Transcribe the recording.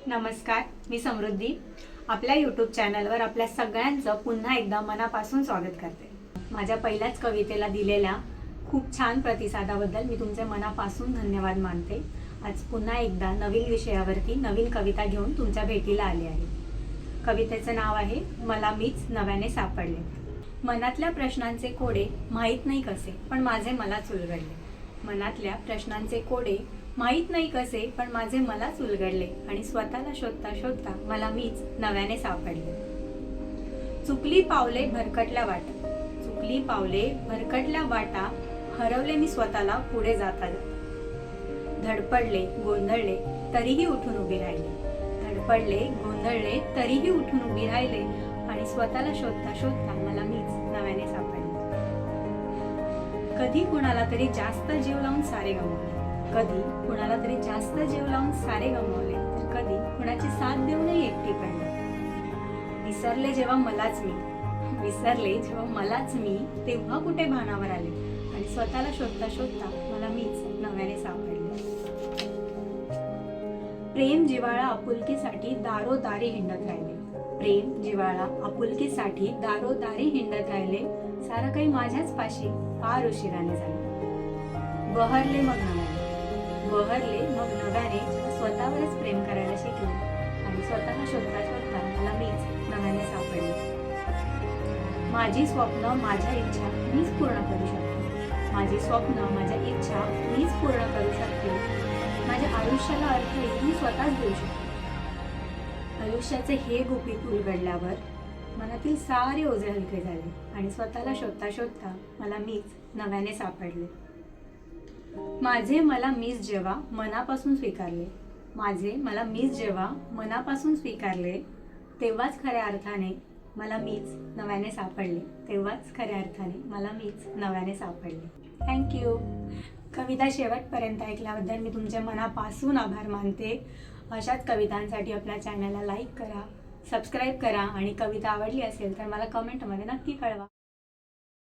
नमस्कार, मी समृद्धी आपल्या यूट्यूब चॅनलवर आपल्या सगळ्यांचं पुन्हा एकदा मनापासून स्वागत करते। माझ्या पहिल्याच कवितेला दिलेल्या खूप छान प्रतिसादाबद्दल मी तुमचे मनापासून धन्यवाद मानते। आज पुन्हा एकदा नवीन विषयावरती नवीन कविता घेऊन तुमच्या भेटीला आली आहे। कवितेचं नाव आहे मला मीच नव्याने सापडले। मनातल्या प्रश्नांचे कोडे माहीत नाही कसे पण माझे मलाच उलगडले। मनातल्या प्रश्नांचे कोडे माहीत नाही कसे पण माझे मलाच उलगडले आणि स्वतःला शोधता शोधता मला मीच नव्याने सापडले। चुकली पावले भरकटल्या वाटा, चुकली पावले भरकटल्या वाटा, हरवले मी स्वतःला पुढे जाता जाता। धडपडले गोंधळले तरीही उठून उभी राहिले, धडपडले गोंधळले तरीही उठून उभी राहिले आणि स्वतःला शोधता शोधता मला मीच नव्याने सापडले। कधी कुणाला तरी जास्त जीव लावून सारे गमावले, कधी कुणाला तरी जास्त जीव लावून सारे गमावले, तर कधी कुणाची साथ देऊनही एकटी पडले। विसरले जेव्हा मलाच मी, विसरले जेव्हा मलाच मी, तेव्हा कुठे भानावर आले आणि स्वतःला शोधता शोधता मला मीच नव्याने सापडले। प्रेम जिव्हाळा आपुलकीसाठी दारोदारी हिंडत राहिले, प्रेम जिव्हाळा आपुलकीसाठी दारोदारी हिंडत राहिले, सारं काही माझ्याच पाशी फार उशिराने झाले। बहरले मग नव्याने, बहरले मग नव्याने स्वतःवरच प्रेम करायला शिकले आणि स्वतःला शोधता शोधता मला मीच नव्याने सापडले। माझी स्वप्न माझ्या इच्छा मीच पूर्ण करू शकते, माझी स्वप्न माझ्या इच्छा मीच पूर्ण करू शकते, माझ्या आयुष्याला अर्थही मी स्वतःच देऊ शकते। आयुष्याचे हे गुपित उलगडल्यावर मनातील सारे ओझे हलके झाले आणि स्वतःला शोधता शोधता मला मीच नव्याने सापडले। माझे मला मीच जेव्हा मनापासून स्वीकारले, माझे मला मीच जेव्हा मनापासून स्वीकारले, तेव्हाच खऱ्या अर्थाने मला मीच नव्याने सापडले, तेव्हाच खऱ्या अर्थाने मला मीच नव्याने सापडले। थँक्यू। कविता शेवटपर्यंत ऐकल्याबद्दल मी तुमच्या मनापासून आभार मानते। अशाच कवितांसाठी आपल्या चॅनलला लाईक करा, सबस्क्राईब करा आणि कविता आवडली असेल तर मला कमेंटमध्ये नक्की कळवा।